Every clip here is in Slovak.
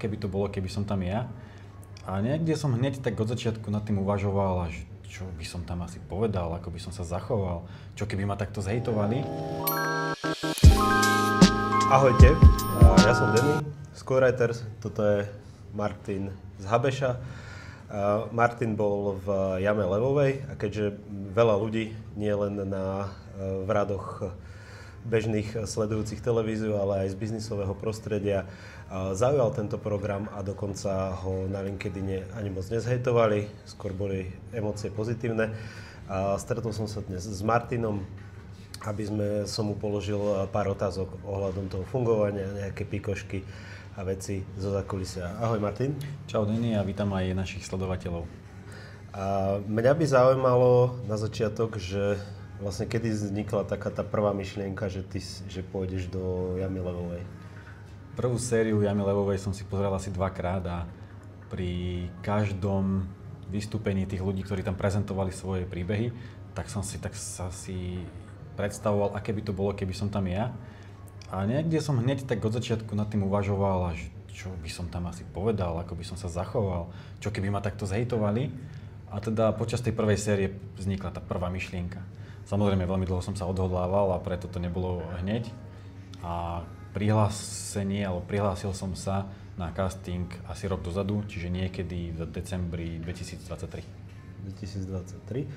keby to bolo, keby som tam ja. A niekde som hneď tak od začiatku nad tým uvažoval, že čo by som tam asi povedal, ako by som sa zachoval, čo keby ma takto zhejtovali. Ahojte, ja som Denny z Codewriters, toto je Martin z Habeša. Martin bol v Jame Levovej a keďže veľa ľudí, nie len v radoch bežných sledujúcich televíziu, ale aj z biznisového prostredia, zaujal tento program a dokonca ho na LinkedIne ani moc nezhejtovali, skôr boli emócie pozitívne. Stretol som sa dnes s Martinom, aby som mu položil pár otázok ohľadom toho fungovania, nejaké pikošky a veci zo zákulisia. Ahoj Martin. Čau Denny a vítam aj našich sledovateľov. Mňa by zaujímalo na začiatok, že vlastne kedy vznikla taká tá prvá myšlienka, že pôjdeš do Jamy Levovej? Prvú sériu Jamy Levovej som si pozrel asi dvakrát a pri každom vystúpení tých ľudí, ktorí tam prezentovali svoje príbehy, tak sa si predstavoval, aké by to bolo, keby som tam ja. A niekde som hneď tak od začiatku nad tým uvažoval, že čo by som tam asi povedal, ako by som sa zachoval, čo keby ma takto zhejtovali. A teda počas tej prvej série vznikla tá prvá myšlienka. Samozrejme, veľmi dlho som sa odhodlával a preto to nebolo hneď. A prihlásil som sa na casting asi rok dozadu, čiže niekedy v decembri 2023. 2023.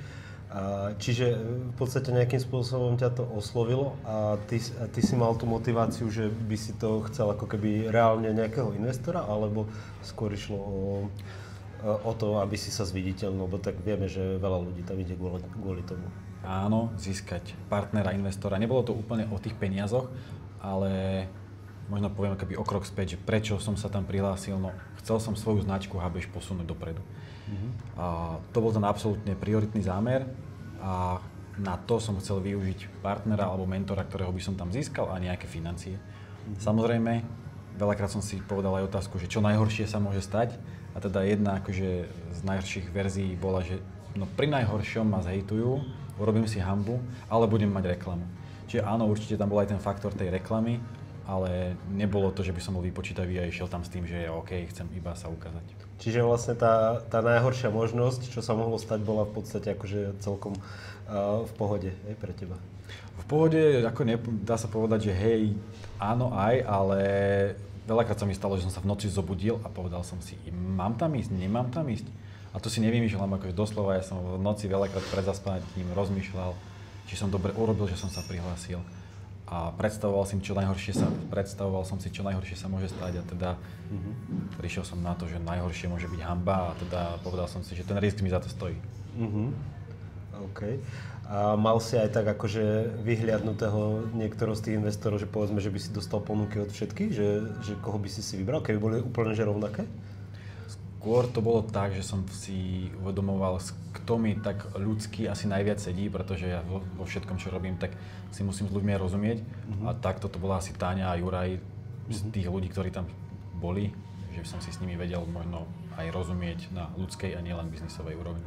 Čiže v podstate nejakým spôsobom ťa to oslovilo a ty si mal tú motiváciu, že by si to chcel ako keby reálne nejakého investora, alebo skôr išlo o to, aby si sa zviditeľnil, lebo tak vieme, že veľa ľudí tam ide kvôli tomu. Áno, získať partnera, investora. Nebolo to úplne o tých peniazoch, ale možno poviem akoby o krok späť, že prečo som sa tam prihlásil. No, chcel som svoju značku Habeš posunúť dopredu. A to bol ten absolútne prioritný zámer a na to som chcel využiť partnera alebo mentora, ktorého by som tam získal a nejaké financie. Samozrejme, veľakrát som si povedal aj otázku, že čo najhoršie sa môže stať a teda jedna akože z najhorších verzií bola, že no pri najhoršom ma zhejtujú, urobím si hanbu, ale budem mať reklamu. Čiže áno, určite tam bol aj ten faktor tej reklamy, ale nebolo to, že by som bol vypočítavý a išiel tam s tým, že je OK, chcem iba sa ukázať. Čiže vlastne tá najhoršia možnosť, čo sa mohlo stať, bola v podstate akože celkom v pohode pre teba. V pohode, dá sa povedať, že hej, áno aj, ale veľakrát sa mi stalo, že som sa v noci zobudil a povedal som si, mám tam ísť, nemám tam ísť. A to si nevymýšľam, akože doslova, ja som v noci veľakrát pred zaspaním rozmýšľal, či som dobre urobil, že som sa prihlásil. A predstavoval som si, čo najhoršie sa môže stať a teda prišiel som na to, že najhoršie môže byť hanba a teda povedal som si, že ten risk mi za to stojí. OK. A mal si aj tak akože vyhliadnutého niektorého z tých investorov, že povedzme, že by si dostal ponuky od všetkých, že koho by si vybral, keby boli úplne že rovnaké? Skôr to bolo tak, že som si uvedomoval, kto mi tak ľudsky asi najviac sedí, pretože ja vo všetkom, čo robím, tak si musím s ľuďmi rozumieť. A takto to bola asi Táňa a Juraj z tých ľudí, ktorí tam boli, že som si s nimi vedel možno aj rozumieť na ľudskej a nielen biznisovej úrovni.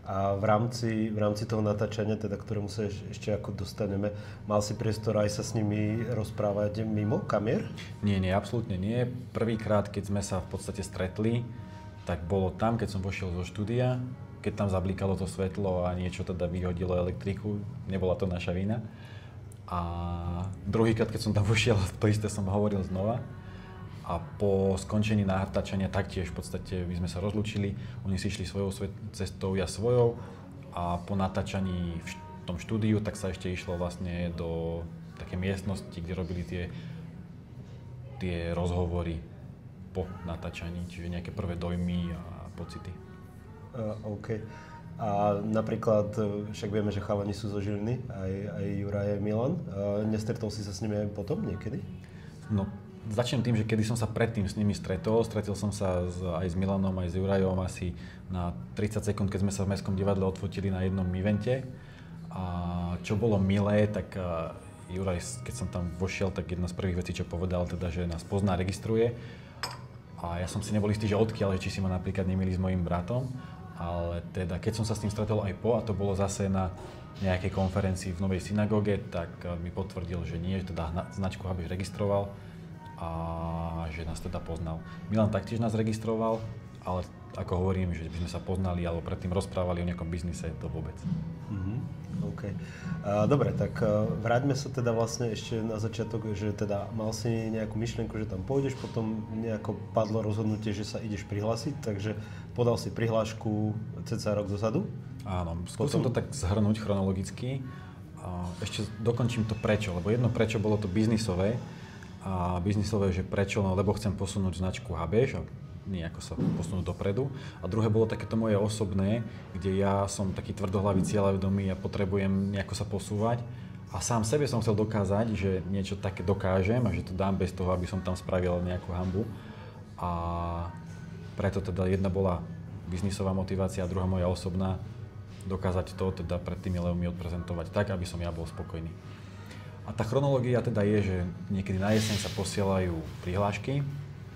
A v rámci toho natáčania, teda, ktorému sa ešte ako dostaneme, mal si priestor aj sa s nimi rozprávať mimo kamier? Nie, absolútne nie. Prvýkrát, keď sme sa v podstate stretli, tak bolo tam, keď som vošiel zo štúdia, keď tam zablikalo to svetlo a niečo teda vyhodilo elektriku, nebola to naša vina. A druhýkrát, keď som tam vošiel, to isté som hovoril znova. A po skončení natáčania taktiež v podstate my sme sa rozlúčili, oni si išli svojou cestou, ja svojou a po natáčaní v tom štúdiu tak sa ešte išlo vlastne do také miestnosti, kde robili tie rozhovory po natáčaní, čiže nejaké prvé dojmy a pocity. OK. A napríklad, však vieme, že chalani sú zo Žiliny, aj Juraj, aj Milan. Nestretol si sa s nimi aj potom niekedy? No, začnem tým, že kedy som sa predtým s nimi stretol som sa aj s Milanom, aj s Jurajom asi na 30 sekúnd, keď sme sa v Mestskom divadle odfotili na jednom evente. A čo bolo milé, tak Juraj, keď som tam vošiel, tak jedna z prvých vecí, čo povedal, teda, že nás pozná, registruje. A ja som si nebol istý, že odkiaľ, či si ma napríklad nemýli s mojím bratom. Ale teda, keď som sa s tým stretol aj po, a to bolo zase na nejakej konferencii v Novej synagóge, tak mi potvrdil, že nie, že teda značku Habeš registroval. a že nás teda poznal. Milan taktiež nás registroval, ale ako hovorím, že by sme sa poznali alebo predtým rozprávali o nejakom biznise, to vôbec. OK. Dobre, tak vráťme sa teda vlastne ešte na začiatok, že teda mal si nejakú myšlienku, že tam pôjdeš, potom nejako padlo rozhodnutie, že sa ideš prihlásiť, takže podal si prihlášku cca rok dozadu. Áno, skúsim to tak zhrnúť chronologicky. Ešte dokončím to prečo, lebo jedno prečo bolo to biznisové, a biznisové, že prečo, no lebo chcem posunúť značku Habeš a nejako sa posunúť dopredu. A druhé bolo takéto moje osobné, kde ja som taký tvrdohlavý, cieľavedomý a potrebujem nejako sa posúvať. A sám sebe som chcel dokázať, že niečo také dokážem a že to dám bez toho, aby som tam spravil nejakú hanbu. A preto teda jedna bola biznisová motivácia a druhá moja osobná, dokázať to teda pred tými levmi odprezentovať tak, aby som ja bol spokojný. A tá chronológia teda je, že niekedy na jeseň sa posielajú prihlášky,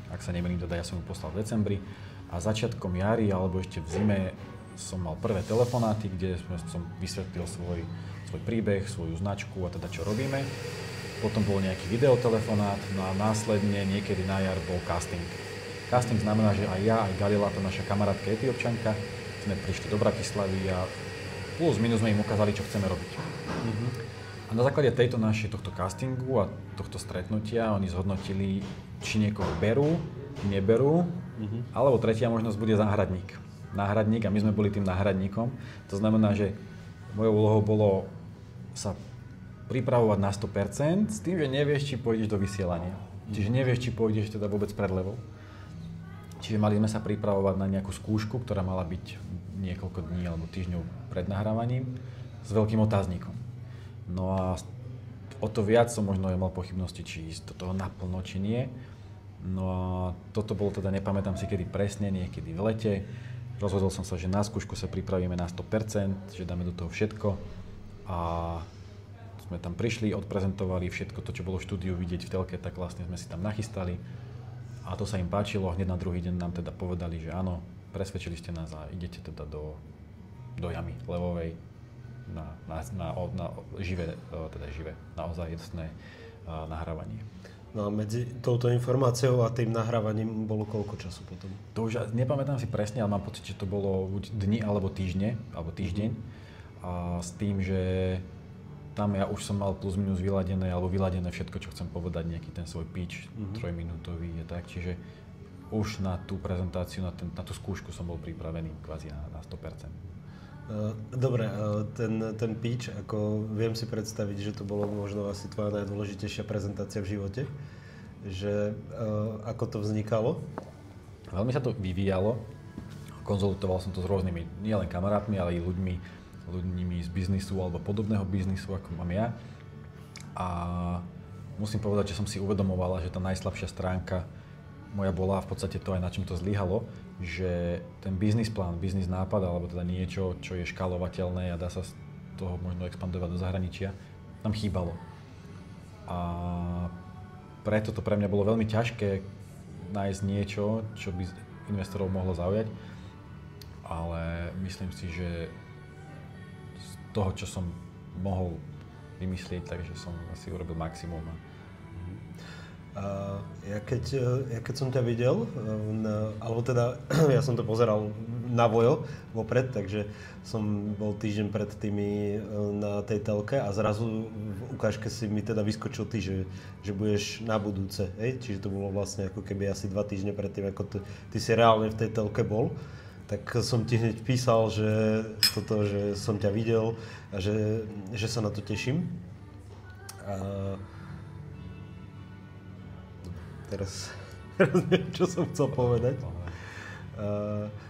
ak sa nemýlim, teda ja som ju poslal v decembri, a začiatkom jari alebo ešte v zime som mal prvé telefonáty, kde som vysvetlil svoj príbeh, svoju značku a teda čo robíme. Potom bol nejaký videotelefonát, no a následne niekedy na jar bol casting. Casting znamená, že aj ja, aj Galila, tá naša kamarátka Etiópčanka, sme prišli do Bratislavy a plus minus sme im ukázali, čo chceme robiť. A na základe tohto castingu a tohto stretnutia oni zhodnotili, či niekoho berú, neberú, alebo tretia možnosť bude náhradník a my sme boli tým náhradníkom. To znamená, že mojou úlohou bolo sa pripravovať na 100% s tým, že nevieš, či pôjdeš do vysielania. Čiže nevieš, či pôjdeš teda vôbec pred levou. Čiže mali sme sa pripravovať na nejakú skúšku, ktorá mala byť niekoľko dní alebo týždňov pred nahrávaním s veľkým otáznikom. No a o to viac som možno mal pochybnosti, či ísť do toho naplno, či nie. No a toto bolo teda, nepamätám si kedy presne, niekedy v lete. Rozhodol som sa, že na skúšku sa pripravíme na 100%, že dáme do toho všetko. A sme tam prišli, odprezentovali všetko to, čo bolo v štúdiu vidieť v telke, tak vlastne sme si tam nachystali. A to sa im páčilo, hneď na druhý deň nám teda povedali, že áno, presvedčili ste nás a idete teda do jamy levovej na živé, naozaj jasné nahrávanie. No a medzi touto informáciou a tým nahrávaním bolo koľko času potom? To už nepamätám si presne, ale mám pocit, že to bolo buď dni alebo týždeň. A s tým, že tam ja už som mal plus minus vyladené všetko, čo chcem povedať, nejaký ten svoj pitch, 3-minútový je tak, čiže už na tú prezentáciu, na tú skúšku som bol pripravený kvázi na 100%. Dobre, ten pitch, ako viem si predstaviť, že to bolo možno asi tvoja najdôležitejšia prezentácia v živote, že ako to vznikalo? Veľmi sa to vyvíjalo, konzultoval som to s rôznymi, nielen kamarátmi, ale aj ľuďmi z biznisu alebo podobného biznisu, ako mám ja. A musím povedať, že som si uvedomovala, že tá najslabšia stránka moja bola v podstate to aj na čom to zlyhalo, že ten biznis plán, biznis nápad alebo teda niečo, čo je škálovateľné a dá sa z toho možno expandovať do zahraničia, tam chýbalo. A preto to pre mňa bolo veľmi ťažké nájsť niečo, čo by investorov mohlo zaujať, ale myslím si, že z toho, čo som mohol vymyslieť, takže som asi urobil maximum. Ja keď som ťa videl, alebo teda ja som to pozeral na vojo vopred, takže som bol týždeň pred tými na tej telke a zrazu v ukážke si mi teda vyskočil ty, že budeš na budúce, hej? Čiže to bolo vlastne ako keby asi 2 týždne predtým, ako ty si reálne v tej telke bol. Tak som ti hneď písal, že som ťa videl a že sa na to teším. Teraz neviem, čo som chcel povedať.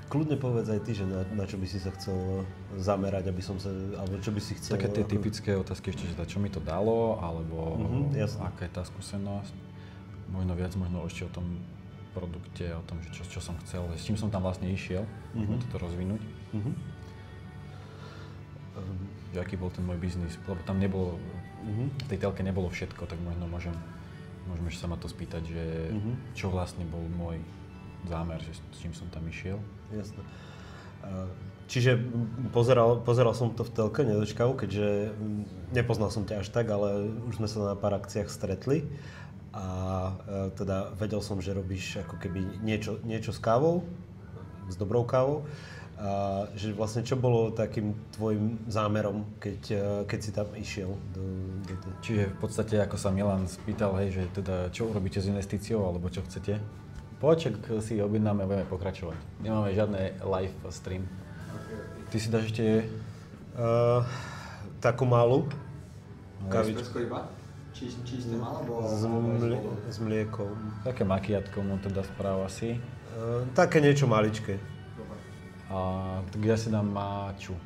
Kľudne povedz aj ty, že na čo by si sa chcel zamerať, alebo čo by si chcel... Také tie typické otázky ešte, že čo mi to dalo, alebo aká je tá skúsenosť. Možno viac, možno ešte o tom produkte, o tom, že čo som chcel, s čím som tam vlastne išiel, toto rozvinúť. Že aký bol ten môj biznis, lebo tam nebolo, v tej telke nebolo všetko, tak možno môžeme sa ma to spýtať, že čo vlastne bol môj zámer, že s čím som tam išiel. Jasné. Čiže pozeral som to v telke nedočkavo, keďže nepoznal som ťa až tak, ale už sme sa na pár akciách stretli. a teda vedel som, že robíš ako keby niečo s kávou, s dobrou kávou. A že vlastne čo bolo takým tvojim zámerom, keď si tam išiel do Čiže v podstate, ako sa Milan spýtal, hej, že teda čo urobíte s investíciou, alebo čo chcete? Poček si objednáme a budeme pokračovať. Nemáme žiadne live stream. Ty si dáš ešte... takú malú kavičku. Espresso iba? Čisté mal, alebo... S mliekom. Také makiatko mu teda správa si. Také niečo maličké. A kde si dám máču?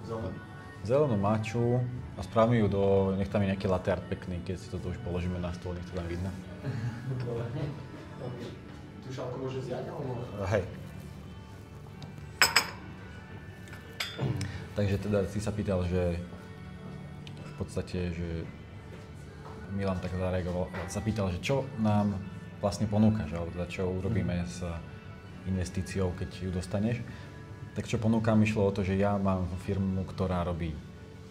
Zelenú. Zelenú máču a správame ju nech tam je nejaký latte art pekný, keď si toto už položíme na stôl, nech to tam vidno. Tu šálku môže zjať, alebo? Hej. Takže teda si sa pýtal, že v podstate, že Milan tak zareagoval, sa pýtal, že čo nám vlastne ponúkaš, alebo teda čo urobíme s investíciou, keď ju dostaneš. Tak čo ponúkam, išlo o to, že ja mám firmu, ktorá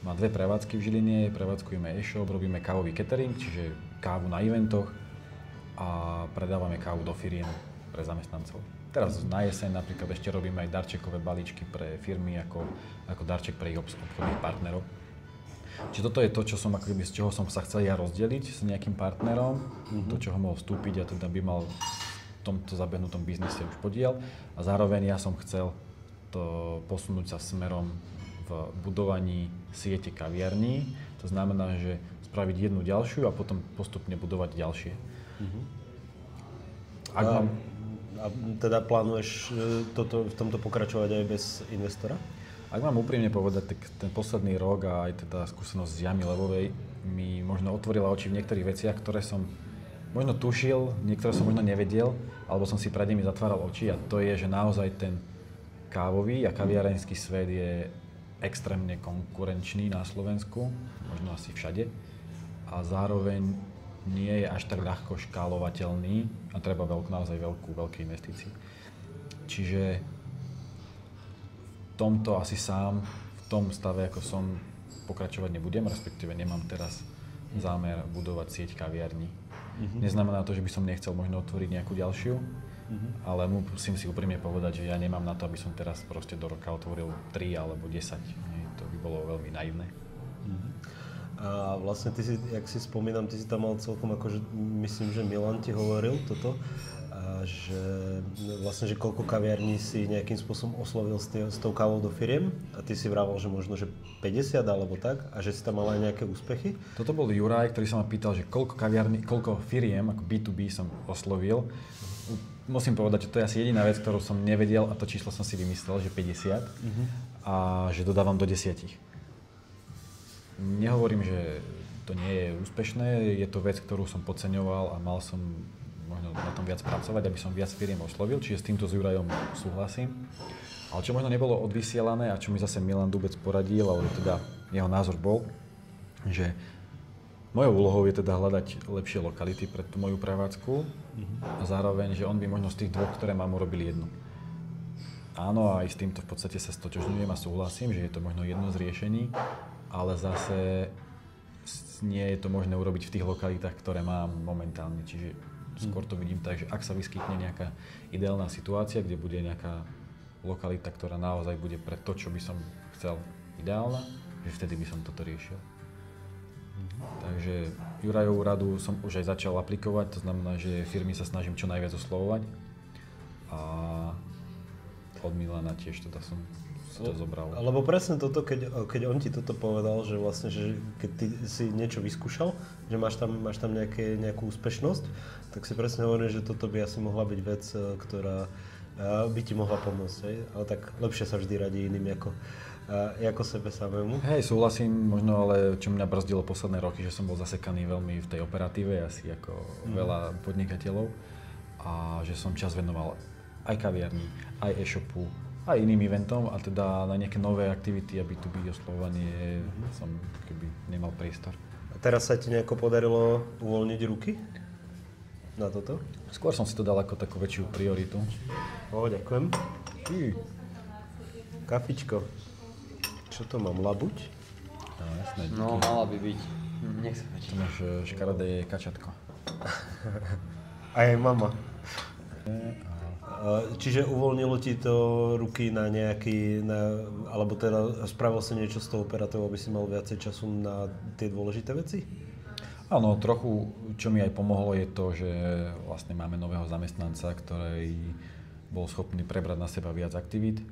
má 2 prevádzky v Žiline, prevádzkujeme e-shop, robíme kávový catering, čiže kávu na eventoch a predávame kávu do firiem pre zamestnancov. Teraz na jeseň napríklad ešte robíme aj darčekové balíčky pre firmy ako darček pre ich obchodných partnerov. Čiže toto je to, z čoho som sa chcel ja rozdeliť s nejakým partnerom, do čoho mohol vstúpiť a teda by mal v tomto zabehnutom biznise už podiel. A zároveň ja som chcel to posunúť sa smerom v budovaní siete kaviarní. To znamená, že spraviť jednu ďalšiu a potom postupne budovať ďalšie. A teda plánuješ v tomto pokračovať aj bez investora? Ak mám úprimne povedať, tak ten posledný rok a aj teda skúsenosť z Jamy Levovej mi možno otvorila oči v niektorých veciach, ktoré som možno tušil, niektoré som možno nevedel, alebo som si pred nimi zatváral oči, a to je, že naozaj ten kávový a kaviarenský svet je extrémne konkurenčný na Slovensku, možno asi všade, a zároveň nie je až tak ľahko škálovateľný a treba naozaj veľké investície. Čiže v tomto asi sám, v tom stave, ako som, pokračovať nebudem, respektíve nemám teraz zámer budovať sieť kaviarní. Neznamená to, že by som nechcel možno otvoriť nejakú ďalšiu, ale musím si úprimne povedať, že ja nemám na to, aby som teraz proste do roka otvoril 3 alebo 10. To by bolo veľmi naivné. A vlastne ty si, jak si spomínam, ty si tam mal celkom akože, myslím, že Milan ti hovoril toto, a že vlastne, že koľko kaviarní si nejakým spôsobom oslovil s tou kávou do firiem a ty si vravel, že možno, že 50 alebo tak a že si tam mal aj nejaké úspechy. Toto bol Juraj, ktorý sa ma pýtal, že koľko firiem, ako B2B som oslovil. Musím povedať, že to je asi jediná vec, ktorú som nevedel, a to číslo som si vymyslel, že 50 a že dodávam do 10. Nehovorím, že to nie je úspešné, je to vec, ktorú som podceňoval a mal som možno na tom viac pracovať, aby som viac firiem oslovil, čiže s týmto s Jurajom súhlasím. Ale čo možno nebolo odvysielané a čo mi zase Milan Dubec poradil, alebo teda jeho názor bol, že mojou úlohou je teda hľadať lepšie lokality pre tú moju prevádzku a zároveň, že on by možno z tých dvoch, ktoré mám, urobil jednu. Áno, aj s týmto v podstate sa stotožňujem a súhlasím, že je to možno jedno z riešení, ale zase nie je to možné urobiť v tých lokalitách, ktoré mám momentálne. Čiže skôr to vidím tak, že ak sa vyskytne nejaká ideálna situácia, kde bude nejaká lokalita, ktorá naozaj bude pre to, čo by som chcel, ideálna, že vtedy by som toto riešil. Takže Jurajovú radu som už aj začal aplikovať, to znamená, že firmy sa snažím čo najviac oslovovať a od Milana tiež teda som si to zobral. Lebo presne toto, keď on ti toto povedal, že vlastne, že keď ty si niečo vyskúšal, že máš tam nejakú úspešnosť, tak si presne hovorím, že toto by asi mohla byť vec, ktorá by ti mohla pomôcť, hej? Ale tak lepšie sa vždy radí iným ako sebe samému. Hej, súhlasím, možno, ale čo mňa brzdilo posledné roky, že som bol zasekaný veľmi v tej operatíve, asi ako veľa podnikateľov, a že som čas venoval aj kaviarni, aj e-shopu, aj iným eventom, a teda na nejaké nové aktivity a B2B oslovovanie som keby nemal priestor. A teraz sa ti nejako podarilo uvoľniť ruky na toto? Skôr som si to dal ako takú väčšiu prioritu. Ďakujem. Kafičko. Čo to mám, labuť? No, jasné, No, mala by byť. Nech sa páči. To máš škaredé kačatko. A aj mama. Čiže uvoľnilo ti to ruky na alebo teda spravil si niečo s tou operatívou, aby si mal viacej času na tie dôležité veci? Áno, trochu, čo mi aj pomohlo, je to, že vlastne máme nového zamestnanca, ktorý bol schopný prebrať na seba viac aktivít.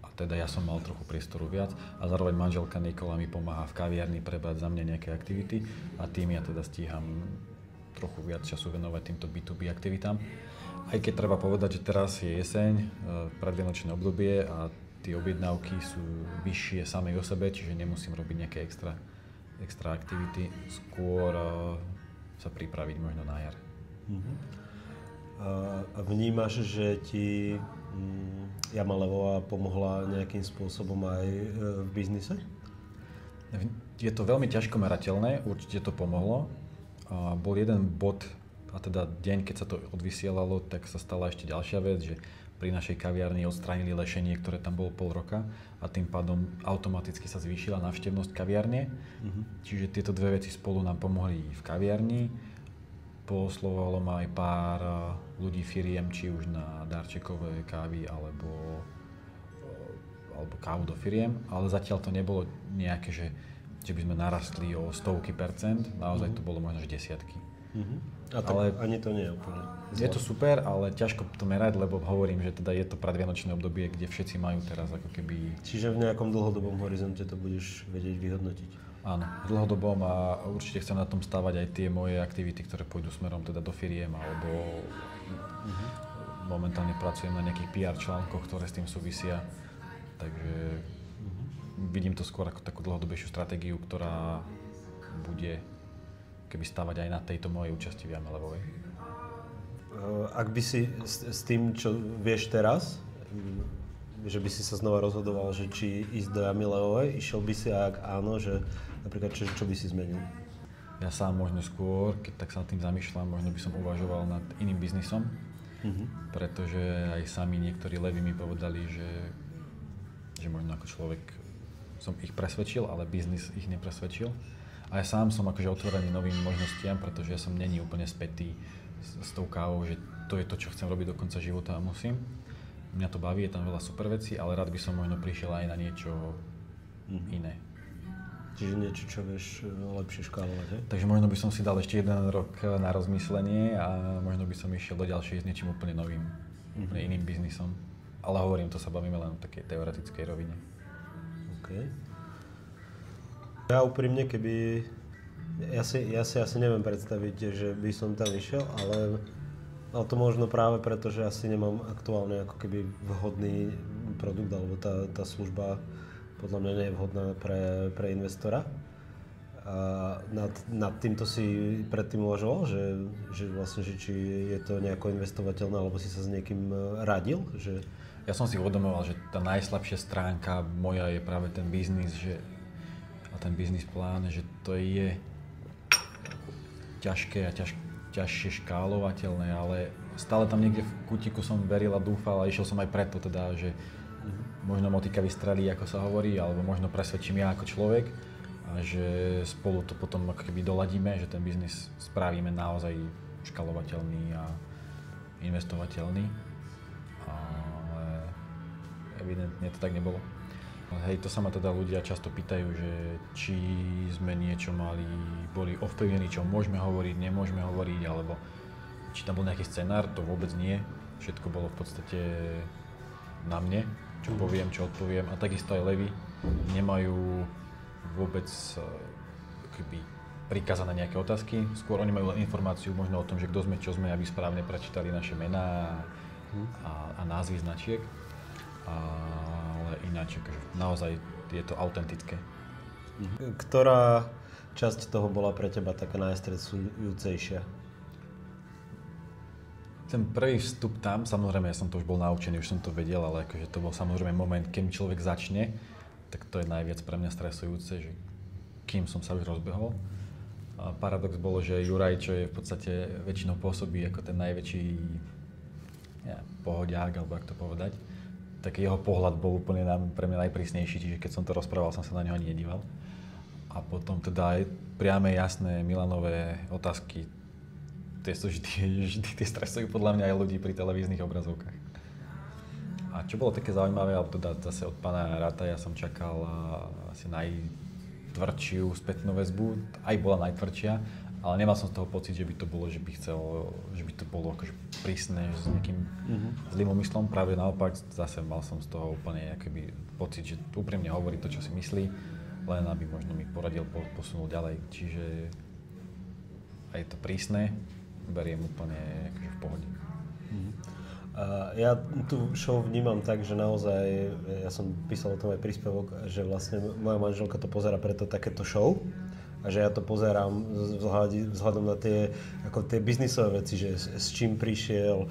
A teda ja som mal trochu priestoru viac a zároveň manželka Nikola mi pomáha v kaviarni prebrať za mňa nejaké aktivity a tým ja teda stíham trochu viac času venovať týmto B2B aktivitám. Aj keď treba povedať, že teraz je jeseň, predvianočné obdobie a tie objednávky sú vyššie samej o sebe, čiže nemusím robiť nejaké extra aktivity, skôr sa pripraviť možno na jar. A vnímaš, že ti Jama Levová pomohla nejakým spôsobom aj v biznise? Je to veľmi ťažko merateľné, určite to pomohlo. Bol jeden bod, a teda deň, keď sa to odvysielalo, tak sa stala ešte ďalšia vec, že pri našej kaviarni odstránili lešenie, ktoré tam bolo pol roka a tým pádom automaticky sa zvýšila návštevnosť kaviarne. Čiže tieto dve veci spolu nám pomohli v kaviarni. Poslovalo ma aj pár ľudí firiem, či už na darčekové kávy alebo kávu do firiem, ale zatiaľ to nebolo nejaké, že by sme narastli o stovky percent, naozaj to bolo možno že desiatky. A tak ale ani to nie je úplne zle. Je to super, ale ťažko to merať, lebo hovorím, že teda je to predvianočné obdobie, kde všetci majú teraz ako keby... Čiže v nejakom dlhodobom horizonte to budeš vedieť vyhodnotiť? Áno, v dlhodobom a určite chcem na tom stávať aj tie moje aktivity, ktoré pôjdu smerom teda do firiem, alebo momentálne pracujem na nejakých PR článkoch, ktoré s tým súvisia, takže vidím to skôr ako takú dlhodobejšiu stratégiu, ktorá bude keby stávať aj na tejto mojej účasti v Jame Levovej. Ak by si s tým, čo vieš teraz, že by si sa znova rozhodoval, že či ísť do Jamy Levovej, išiel by si a ak áno, že napríklad čo by si zmenil? Ja sám možno skôr, keď tak sa nad tým zamýšľam, možno by som uvažoval nad iným biznisom, pretože aj sami niektorí leví mi povedali, že možno ako človek som ich presvedčil, ale biznis ich nepresvedčil. A ja sám som akože otvorený novým možnostiam, pretože ja som není úplne spätý s tou kávou, že to je to, čo chcem robiť do konca života a musím. Mňa to baví, je tam veľa super vecí, ale rád by som možno prišiel aj na niečo iné. Čiže niečo, čo vieš lepšie škálovať, hej? Takže možno by som si dal ešte 1 rok na rozmyslenie a možno by som išiel do ďalšej s niečím úplne novým, úplne iným biznisom. Ale hovorím, to sa bavíme len v takej teoretickej rovine. Okay. Ja úprimne, keby... Ja si asi neviem predstaviť, že by som tam išiel, ale to možno práve preto, že asi nemám aktuálne ako keby vhodný produkt, alebo tá služba podľa mňa nie je vhodná pre investora. A nad týmto si predtým uvažoval, že vlastne, že či je to nejako investovateľné, alebo si sa s niekým radil? Že... Ja som si uvedomoval, že tá najslabšia stránka moja je práve ten biznis, a ten biznis plán, že to je ťažké a ťažšie škálovateľné, ale stále tam niekde v kútiku som veril a dúfal a išiel som aj preto teda, že možno motika vystrelí, ako sa hovorí, alebo možno presvedčím ja ako človek a že spolu to potom ako keby doladíme, že ten biznis spravíme naozaj škálovateľný a investovateľný, ale evidentne to tak nebolo. Hej, to sa ma teda ľudia často pýtajú, že či sme niečo boli ovplyvnení, čo môžeme hovoriť, nemôžeme hovoriť, alebo či tam bol nejaký scenár, to vôbec nie. Všetko bolo v podstate na mne, čo poviem, čo odpoviem. A takisto aj levy nemajú vôbec prikázané nejaké otázky. Skôr oni majú len informáciu možno o tom, že kto sme, čo sme, aby správne prečítali naše mená a názvy značiek. Ale ináč, naozaj je to autentické. Ktorá časť toho bola pre teba taká najstresujúcejšia? Ten prvý vstup tam, samozrejme, ja som to už bol naučený, už som to vedel, ale akože to bol samozrejme moment, keď človek začne, tak to je najviac pre mňa stresujúce, že kým som sa už rozbehol. A paradox bolo, že Juraj, čo je v podstate väčšinou pôsobí ako ten najväčší pohodiák, alebo ako to povedať, tak jeho pohľad bol úplne pre mňa najprísnejší, čiže keď som to rozprával, som sa na neho ani nedíval. A potom teda aj priame, jasné Milanové otázky, tie sú vždy tie stresujú podľa mňa aj ľudí pri televíznych obrazovkách. A čo bolo také zaujímavé, ale teda zase od pána Ráta ja som čakal asi najtvrdšiu spätnú väzbu, aj bola najtvrdšia, ale nemal som z toho pocit, že by to bolo, že by to bolo akože prísne s nejakým zlým úmyslom. Práve naopak, zase mal som z toho úplne akoby pocit, že úprimne hovorí to, čo si myslí, len aby možno mi poradil, posunul ďalej. Čiže aj je to prísne, beriem úplne akože v pohode. Ja tú show vnímam tak, že naozaj, ja som písal o tom aj príspevok, že vlastne moja manželka to pozerá preto takéto show a že ja to pozerám vzhľadom na tie biznisové veci, že s čím prišiel,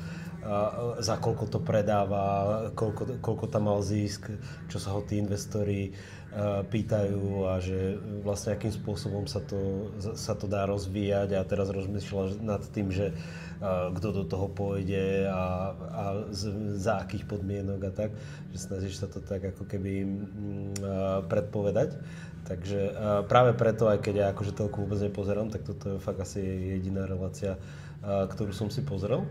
za koľko to predáva, koľko tam mal zisk, čo sa ho tí investori pýtajú a že vlastne akým spôsobom sa to dá rozvíjať a teraz rozmýšľam nad tým, že kto do toho pôjde a za akých podmienok a tak, že snažíš sa to tak ako keby predpovedať. Takže práve preto, aj keď ja akože toľko vôbec nepozerám, tak toto je fakt asi jediná relácia, ktorú som si pozrel.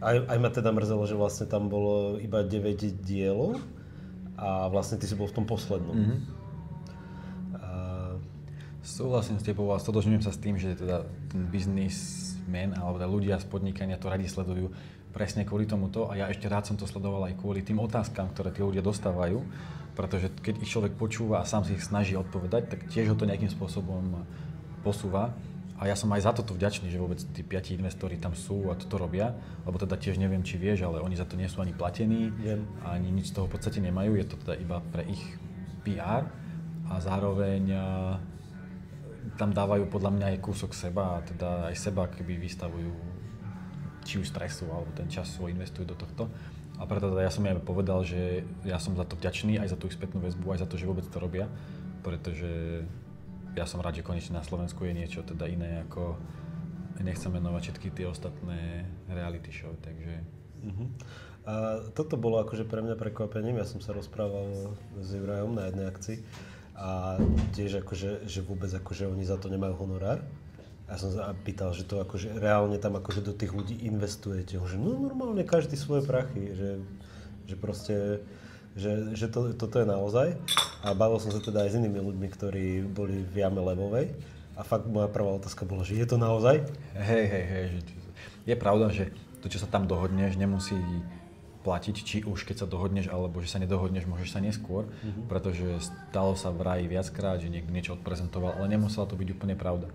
Aj ma teda mrzelo, že vlastne tam bolo iba 9 dielov a vlastne ty si bol v tom poslednom. Súhlasím s tebou a stotožňujem sa s tým, že teda ten biznismen alebo teda ľudia z podnikania to radi sledujú presne kvôli tomuto a ja ešte rád som to sledoval aj kvôli tým otázkam, ktoré tí ľudia dostávajú, pretože keď ich človek počúva a sám si ich snaží odpovedať, tak tiež ho to nejakým spôsobom posúva. A ja som aj za toto vďačný, že vôbec tí 5 investori tam sú a toto robia, lebo teda tiež neviem, či vieš, ale oni za to nie sú ani platení, ani nič z toho v podstate nemajú, je to teda iba pre ich PR a zároveň tam dávajú podľa mňa aj kúsok seba a teda aj seba keby vystavujú či už stresu alebo ten čas svoj investujú do tohto. A preto teda ja som aj povedal, že ja som za to vďačný, aj za tú ich spätnú väzbu, aj za to, že vôbec to robia, pretože ja som rád, že konečne na Slovensku je niečo teda iné ako, nechcem menovať všetky tie ostatné reality show, takže... A toto bolo akože pre mňa prekvapením, ja som sa rozprával s Jurajom na jednej akcii a tiež akože, že vôbec akože oni za to nemajú honorár. Ja som sa pýtal, že to akože reálne tam akože do tých ľudí investujete, že no normálne každý svoje prachy, že proste... Že toto je naozaj. A bavil som sa teda aj s inými ľuďmi, ktorí boli v Jame Levovej. A fakt moja prvá otázka bola, že je to naozaj? Hej. Je pravda, že to, čo sa tam dohodneš, nemusí platiť, či už keď sa dohodneš, alebo že sa nedohodneš, môžeš sa neskôr. Pretože stalo sa vraj viackrát, že niekto niečo odprezentoval, ale nemusela to byť úplne pravda.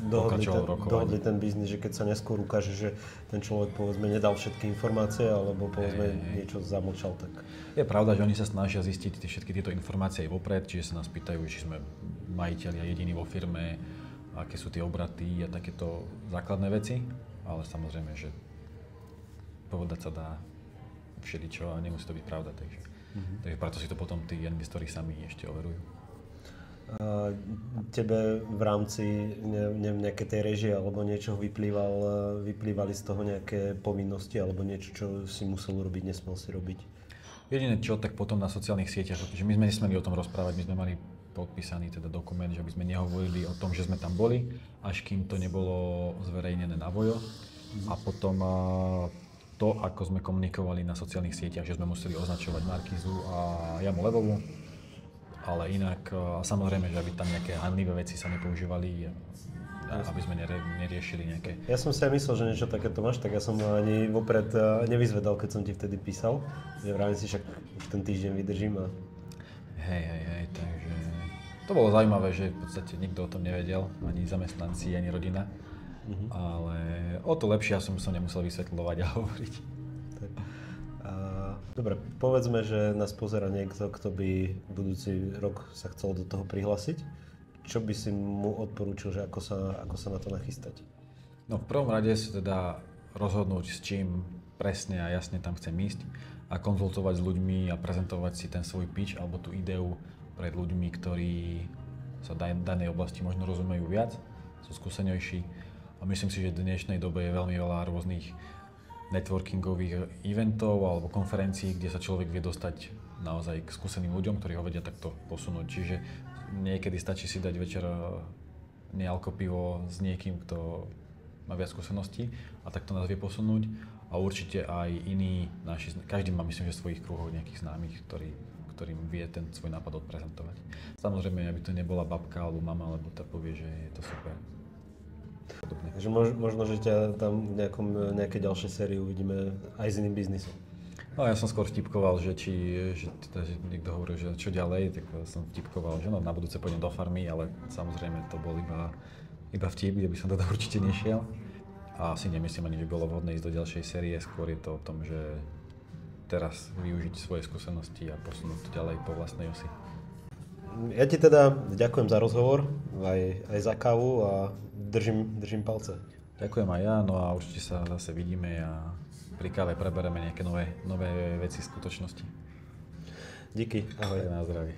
Dohodli ten biznis, že keď sa neskôr ukáže, že ten človek povedzme nedal všetky informácie alebo povedzme niečo zamlčal, tak... Je pravda, že oni sa snažia zistiť všetky tieto informácie aj vopred, čiže sa nás pýtajú, či sme majiteľi a jediní vo firme, aké sú tie obraty a takéto základné veci, ale samozrejme, že povedať sa dá všeličo a nemusí to byť pravda, takže preto si to potom tí investori sami ešte overujú. Tebe v rámci nejakej tej režie alebo niečo vyplývali z toho nejaké povinnosti alebo niečo, čo si musel robiť, nesmel si robiť? Jediné čo, tak potom na sociálnych sieťach, že my sme nesmeli o tom rozprávať, my sme mali podpísaný teda dokument, že by sme nehovorili o tom, že sme tam boli, až kým to nebolo zverejnené na Vojo. A potom to, ako sme komunikovali na sociálnych sieťach, že sme museli označovať Markízu a Jamu Levovú. Ale inak, samozrejme, že aby tam nejaké hanlivé veci sa nepoužívali, aby sme neriešili nejaké... Ja som si aj myslel, že niečo takéto máš, tak ja som ani vopred nevyzvedal, keď som ti vtedy písal. Že vravím si, však už ten týždeň vydržím a... Hej, takže... To bolo zaujímavé, že v podstate nikto o tom nevedel, ani zamestnanci, ani rodina. Ale o to lepšie som nemusel vysvetľovať a hovoriť. Dobre, povedzme, že nás pozerá niekto, kto by budúci rok sa chcel do toho prihlásiť. Čo by si mu odporúčil, že ako sa na to nachystať? No v prvom rade si teda rozhodnúť, s čím presne a jasne tam chcem ísť a konzultovať s ľuďmi a prezentovať si ten svoj pitch alebo tú ideu pred ľuďmi, ktorí sa v danej oblasti možno rozumejú viac, sú skúsenejší. A myslím si, že v dnešnej dobe je veľmi veľa rôznych networkingových eventov alebo konferencií, kde sa človek vie dostať naozaj k skúseným ľuďom, ktorí ho vedia takto posunúť. Čiže niekedy stačí si dať večer nealko pivo s niekým, kto má viac skúseností a takto nás vie posunúť. A určite aj iní naši, každý má myslím, že svojich kruhov nejakých známych, ktorým vie ten svoj nápad odprezentovať. Samozrejme, aby to nebola babka alebo mama, lebo tá povie, že je to super. Takže možno, že ťa tam v nejakej ďalšej sérii uvidíme aj s iným biznisom. No ja som skôr vtipkoval, že niekto hovoril, že čo ďalej, tak som vtipkoval, že no na budúce pôjdem do farmy, ale samozrejme to bol iba vtip, kde by som teda určite nešiel. A asi nemyslím ani, že bolo vhodné ísť do ďalšej série, skôr je to o tom, že teraz využiť svoje skúsenosti a posunúť to ďalej po vlastnej osi. Ja ti teda ďakujem za rozhovor, aj za kávu a držím palce. Ďakujem aj ja, no a určite sa zase vidíme a pri káve prebereme nejaké nové veci z skutočnosti. Díky, ahoj. Na zdravie.